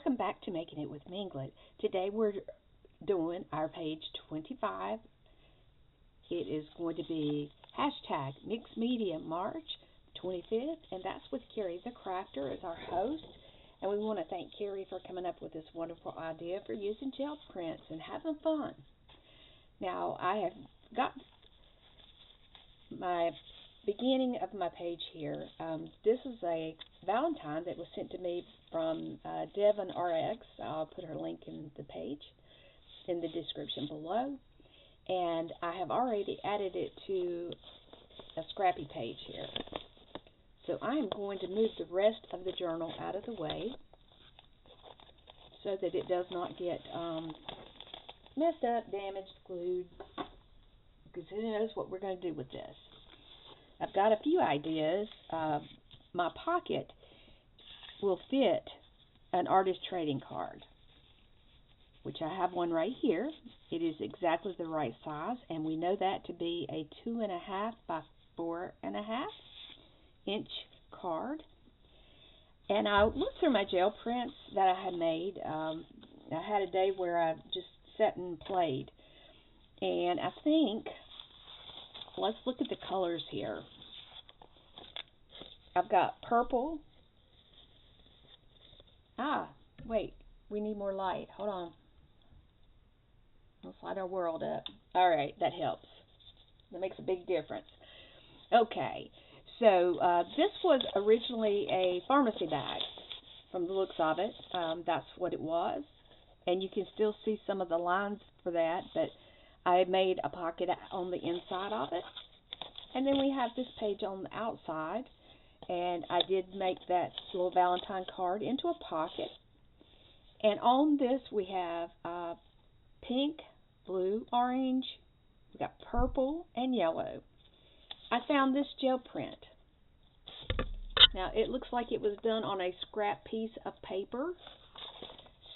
Welcome back to Making It with Minglet. Today we're doing our page 25. It is going to be hashtag Mixed Media March 25th, and that's with Ceri the Crafter as our host. And we want to thank Ceri for coming up with this wonderful idea for using gel prints and having fun. Now, I have got my beginning of my page here. This is a Valentine that was sent to me from Devon RX. I'll put her link in the page in the description below. And I have already added it to a scrappy page here. So I am going to move the rest of the journal out of the way so that it does not get messed up, damaged, glued, because who knows what we're going to do with this. I've got a few ideas. My pocket will fit an artist trading card, which I have one right here. It is exactly the right size, and we know that to be a 2.5 by 4.5 inch card. And I looked through my gel prints that I had made. I had a day where I just sat and played, and I think, let's look at the colors here. I've got purple. Wait, we need more light. Hold on. Let's light our world up. All right, that helps. That makes a big difference. Okay, so this was originally a pharmacy bag from the looks of it. That's what it was. And you can still see some of the lines for that, but I made a pocket on the inside of it. And then we have this page on the outside. And I did make that little Valentine card into a pocket. And on this we have pink, blue, orange, we got purple, and yellow. I found this gel print. Now it looks like it was done on a scrap piece of paper.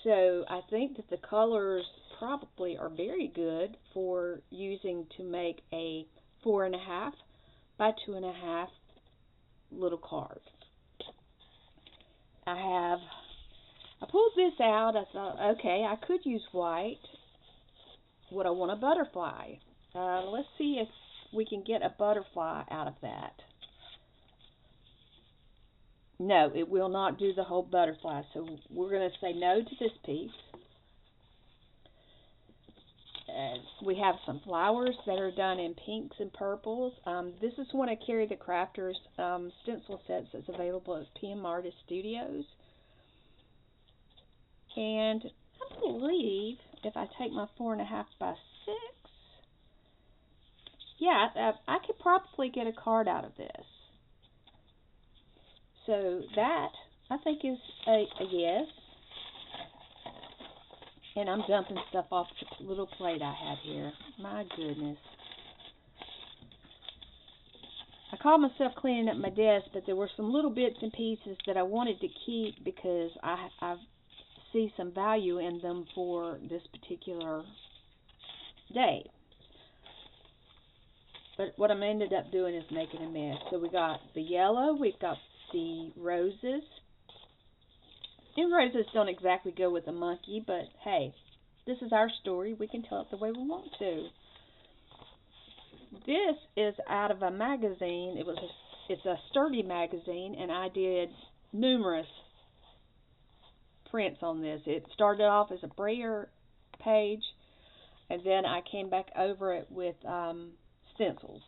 So I think that the colors probably are very good for using to make a 4.5 by 2.5 little card. I pulled this out. I thought, okay, I could use white. Would I want a butterfly? Let's see if we can get a butterfly out of that. No, it will not do the whole butterfly, so we're going to say no to this piece. We have some flowers that are done in pinks and purples. This is one of Ceri the Crafter's stencil sets that's available at PM Artist Studios. And I believe if I take my 4.5 by 6, yeah, I could probably get a card out of this. So that, I think, is a yes. And I'm dumping stuff off the little plate I have here. My goodness. I called myself cleaning up my desk, but there were some little bits and pieces that I wanted to keep because I see some value in them for this particular day. But what I ended up doing is making a mess. So we got the yellow, we've got the roses. And roses don't exactly go with a monkey, but hey, this is our story. We can tell it the way we want to. This is out of a magazine. It's a sturdy magazine, and I did numerous prints on this. It started off as a brayer page, and then I came back over it with stencils.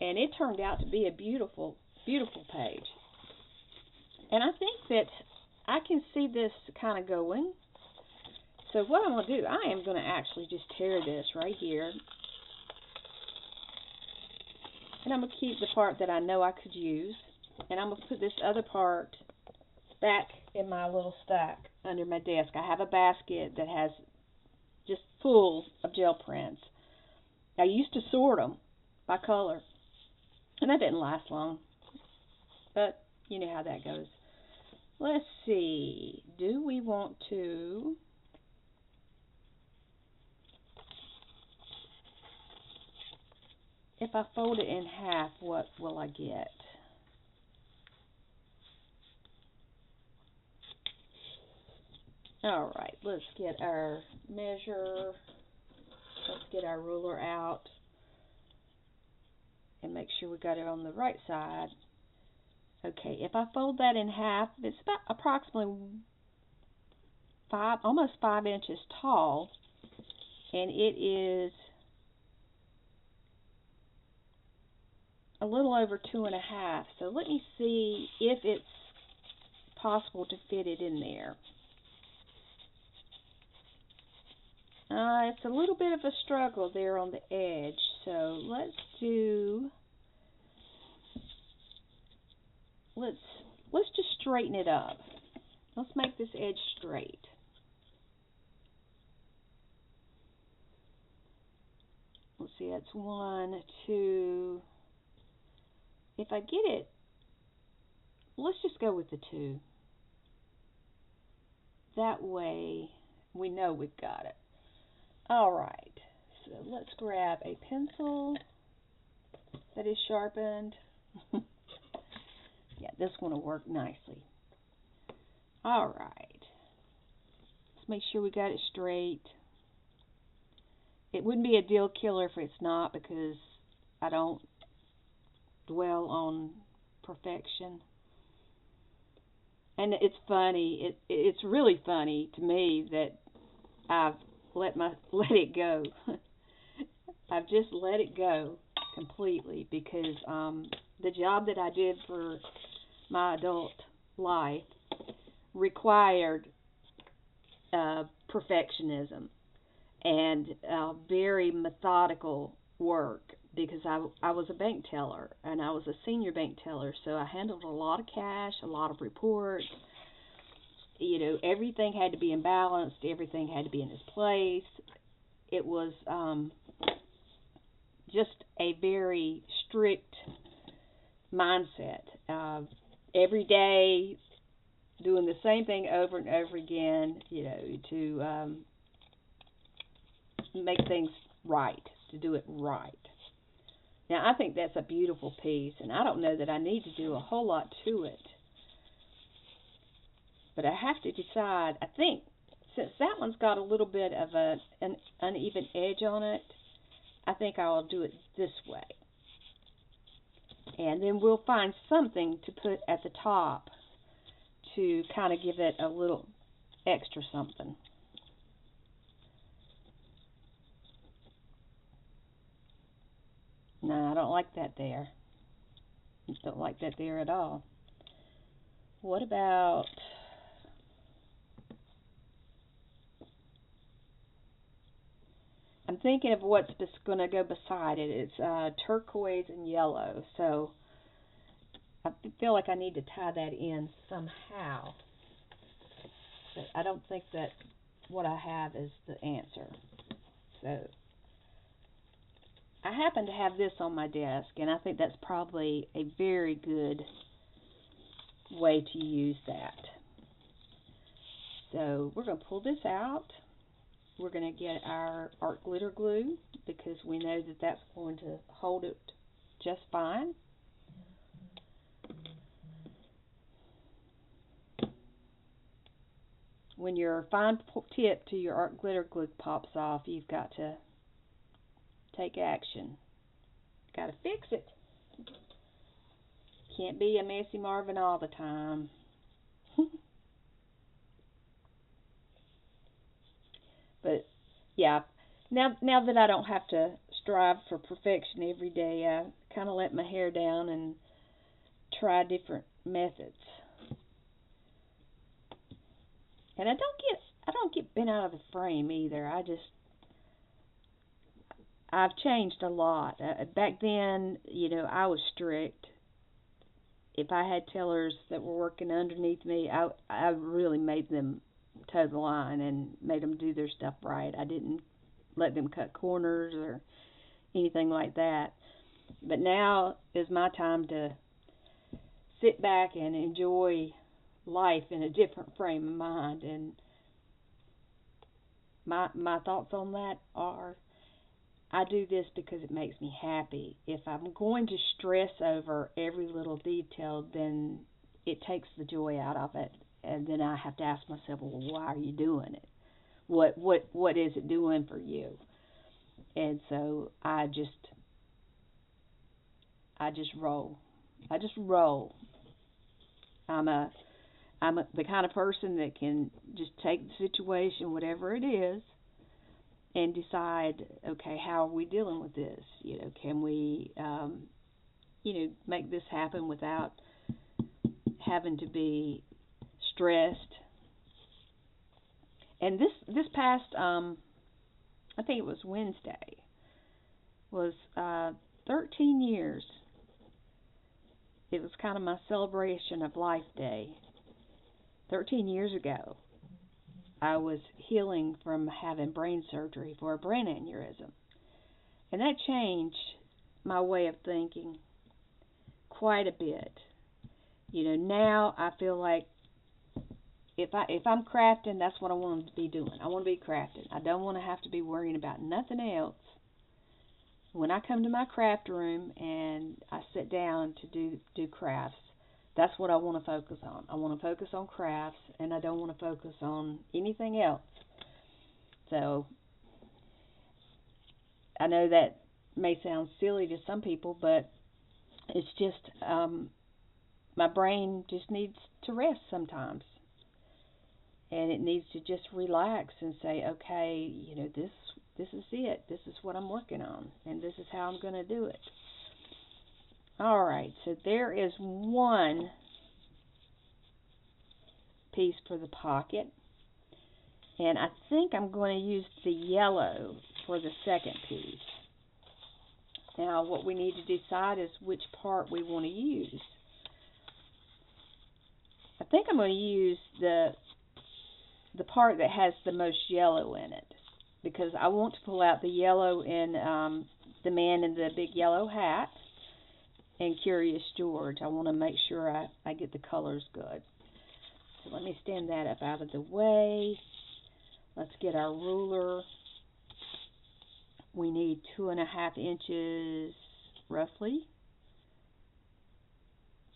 And it turned out to be a beautiful, beautiful page. And I think that I can see this kind of going. So what I'm going to do, I am going to actually just tear this right here. And I'm going to keep the part that I know I could use. And I'm going to put this other part back in my little stack under my desk. I have a basket that has just full of gel prints. I used to sort them by color. And that didn't last long. But you know how that goes. Let's see, do we want to, if I fold it in half, what will I get? All right, let's get our measure. Let's get our ruler out and make sure we got it on the right side. Okay, if I fold that in half, it's about approximately almost 5 inches tall, and it is a little over 2.5. So let me see if it's possible to fit it in there. It's a little bit of a struggle there on the edge, so let's just straighten it up. Let's make this edge straight. Let's see, that's 1, 2. If I get it, let's just go with the 2. That way we know we've got it. All right, so let's grab a pencil that is sharpened. Yeah, this one will work nicely. All right, let's make sure we got it straight. It wouldn't be a deal killer if it's not, because I don't dwell on perfection. And it's funny, it's really funny to me that I've let it go. I've just let it go completely, because the job that I did for my adult life required perfectionism and very methodical work, because I was a bank teller, and I was a senior bank teller, so I handled a lot of cash, a lot of reports. You know, everything had to be in balance, everything had to be in its place. It was just a very strict mindset. Every day, doing the same thing over and over again, you know, to make things right, to do it right. Now, I think that's a beautiful piece, and I don't know that I need to do a whole lot to it. But I have to decide. I think since that one's got a little bit of an uneven edge on it, I think I'll do it this way. And then we'll find something to put at the top to kind of give it a little extra something. No, I don't like that there. Don't like that there at all. What about... I'm thinking of what's going to go beside it. It's turquoise and yellow, so I feel like I need to tie that in somehow. But I don't think that what I have is the answer. So I happen to have this on my desk, and I think that's probably a very good way to use that. So we're going to pull this out. We're going to get our art glitter glue, because we know that that's going to hold it just fine. When your fine tip to your art glitter glue pops off, you've got to take action. Got to fix it. Can't be a messy Marvin all the time. But yeah, now that I don't have to strive for perfection every day, I kind of let my hair down and try different methods. And I don't get bent out of the frame either. I've changed a lot. Back then, you know, I was strict. If I had tellers that were working underneath me, I really made them toe the line and made them do their stuff right. I didn't let them cut corners or anything like that. But now is my time to sit back and enjoy life in a different frame of mind. And my thoughts on that are, I do this because it makes me happy. If I'm going to stress over every little detail, then it takes the joy out of it. and then I have to ask myself, well, why are you doing it? What is it doing for you? And so I just roll. I just roll. I'm a the kind of person that can just take the situation, whatever it is, and decide, okay, how are we dealing with this? Can we, make this happen without having to be stressed? And this past, I think it was Wednesday, was 13 years. It was kind of my celebration of life day. 13 years ago, I was healing from having brain surgery for a brain aneurysm. And that changed my way of thinking quite a bit. Now I feel like if I'm crafting, that's what I want to be doing. I want to be crafting. I don't want to have to be worrying about nothing else. When I come to my craft room and I sit down to do crafts, that's what I want to focus on. I want to focus on crafts, and I don't want to focus on anything else. So I know that may sound silly to some people, but it's just my brain just needs to rest sometimes, and it needs to just relax and say, okay, this is it. This is what I'm working on, and this is how I'm going to do it. All right, so there is one piece for the pocket, and I think I'm going to use the yellow for the second piece. Now, what we need to decide is which part we want to use. I think I'm going to use the part that has the most yellow in it, because I want to pull out the yellow in the man in the big yellow hat and Curious George. I want to make sure I get the colors good. So let me stand that up out of the way. Let's get our ruler. We need 2.5 inches roughly,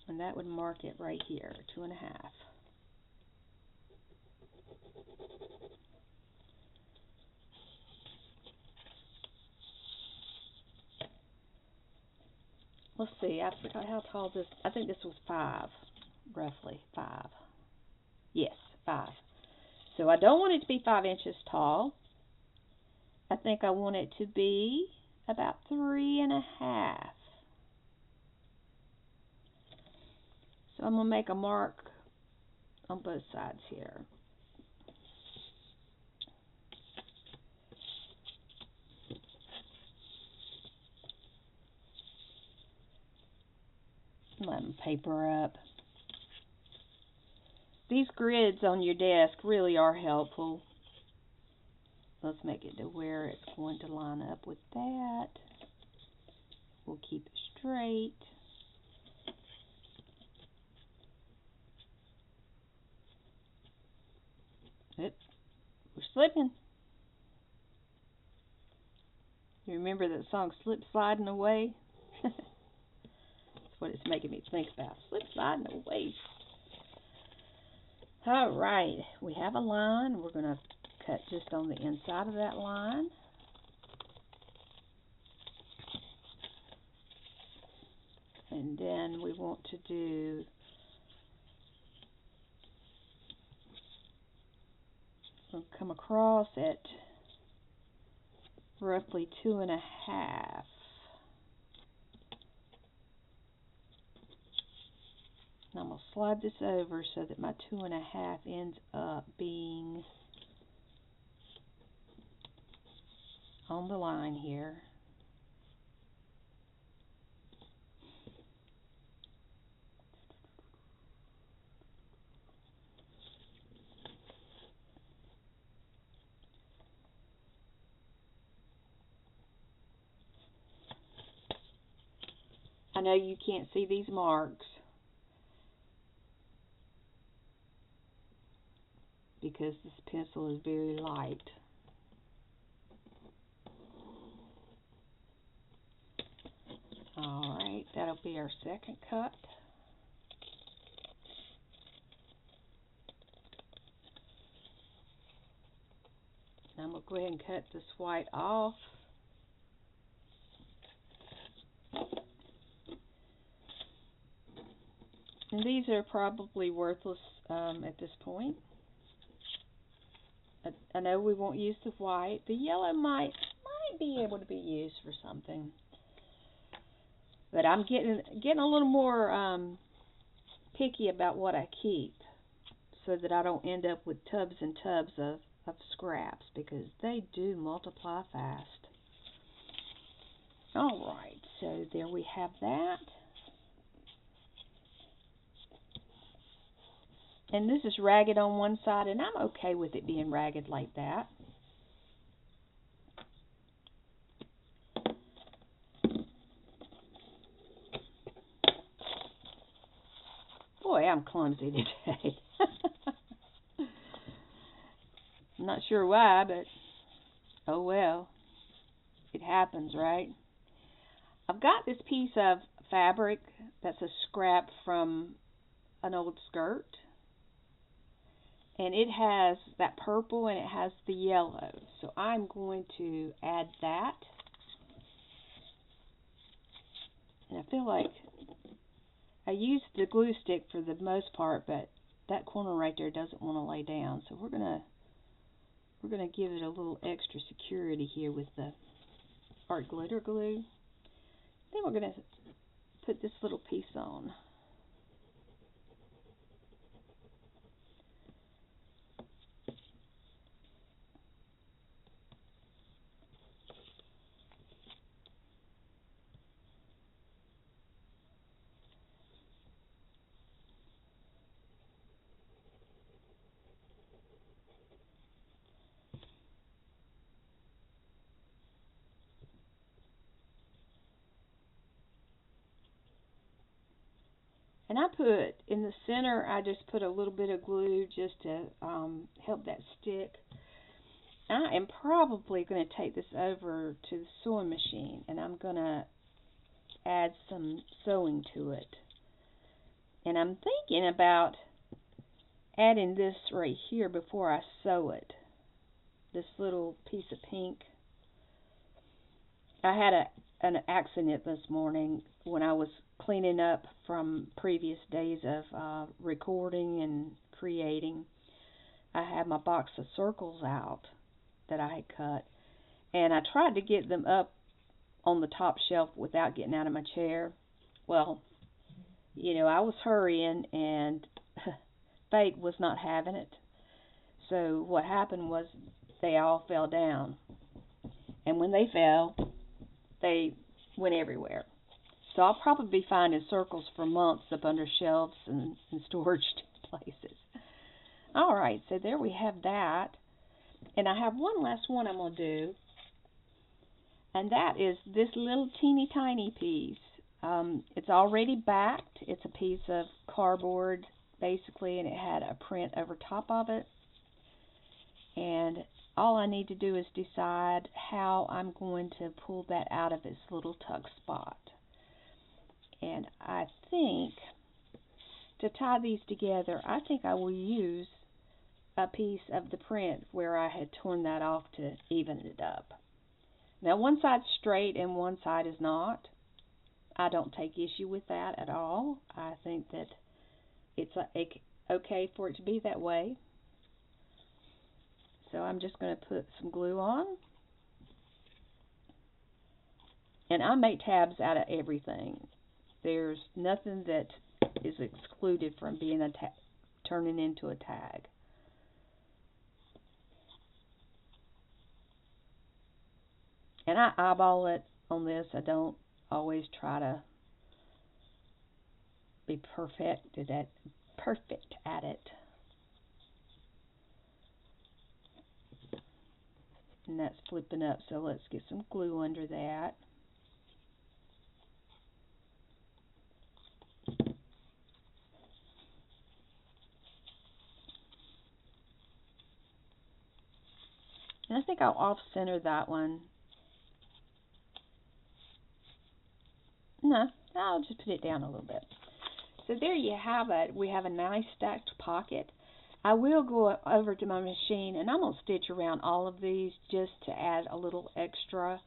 and that would mark it right here, 2.5. Let's see, I forgot how tall this, I think this was 5, roughly 5. Yes, 5. So I don't want it to be 5 inches tall. I think I want it to be about 3.5. So I'm going to make a mark on both sides here. Let them paper up. These grids on your desk really are helpful. Let's make it to where it's going to line up with that. We'll keep it straight. Oops, we're slipping. You remember that song, Slip Sliding Away? That's what it's making me think about. Slip sliding away. All right, we have a line. We're going to cut just on the inside of that line. And then we want to do we'll come across at roughly 2.5. And I'm going to slide this over so that my 2.5 ends up being on the line here. I know you can't see these marks because this pencil is very light. Alright, that'll be our second cut. I'll go ahead and cut this white off. And these are probably worthless at this point. I know we won't use the white. The yellow might be able to be used for something. But I'm getting a little more picky about what I keep, so that I don't end up with tubs and tubs of scraps, because they do multiply fast. Alright, so there we have that. And this is ragged on one side, and I'm okay with it being ragged like that. Boy, I'm clumsy today. I'm not sure why, but oh well. It happens, right? I've got this piece of fabric that's a scrap from an old skirt. And it has that purple and it has the yellow. So I'm going to add that. And I feel like I used the glue stick for the most part, but that corner right there doesn't want to lay down. So we're gonna give it a little extra security here with the art glitter glue. Then we're gonna put this little piece on. And I put, in the center, I just put a little bit of glue just to help that stick. I am probably going to take this over to the sewing machine, and I'm going to add some sewing to it. And I'm thinking about adding this right here before I sew it. This little piece of pink. I had an accident this morning when I was cleaning up from previous days of recording and creating. I had my box of circles out that I had cut, and I tried to get them up on the top shelf without getting out of my chair. Well, you know, I was hurrying, and fate was not having it. So what happened was they all fell down, and when they fell, they went everywhere. So I'll probably be finding circles for months up under shelves and storage places. Alright, so there we have that. And I have one last one I'm going to do. And that is this little teeny tiny piece. It's already backed. It's a piece of cardboard, basically, and it had a print over top of it. And all I need to do is decide how I'm going to pull that out of its little tuck spot. And I think, to tie these together, I think I will use a piece of the print where I had torn that off to even it up. Now, one side's straight and one side is not. I don't take issue with that at all. I think that it's okay for it to be that way. So I'm just going to put some glue on. And I make tabs out of everything. There's nothing that is excluded from being turning into a tag. And I eyeball it on this. I don't always try to be perfect at it. And that's flipping up, so let's get some glue under that. And I think I'll off-center that one. No, I'll just put it down a little bit. So there you have it. We have a nice stacked pocket. I will go over to my machine and I'm going to stitch around all of these just to add a little extra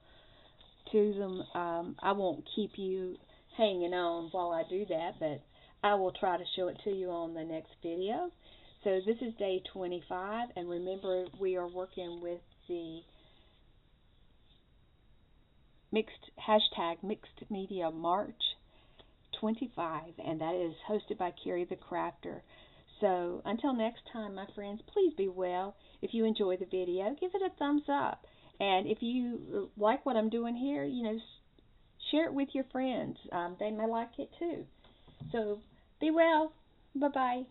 to them. I won't keep you hanging on while I do that, but I will try to show it to you on the next video. So this is day 25, and remember we are working with the Mixed Media March 25, and that is hosted by Ceri the Crafter. So until next time, my friends, please be well. If you enjoy the video, give it a thumbs up. And if you like what I'm doing here, share it with your friends. They may like it too. So be well. Bye-bye.